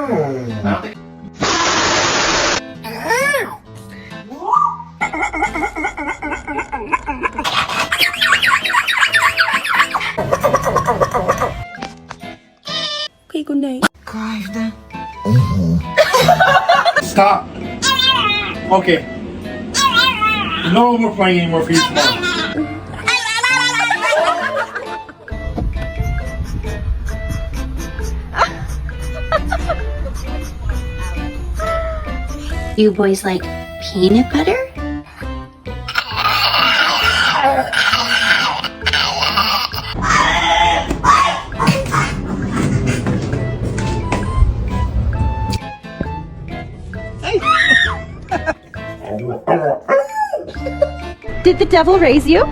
I don't think. Okay, good night. Stop. Okay. No more playing anymore for you tomorrow. You boys like peanut butter? Did the devil raise you?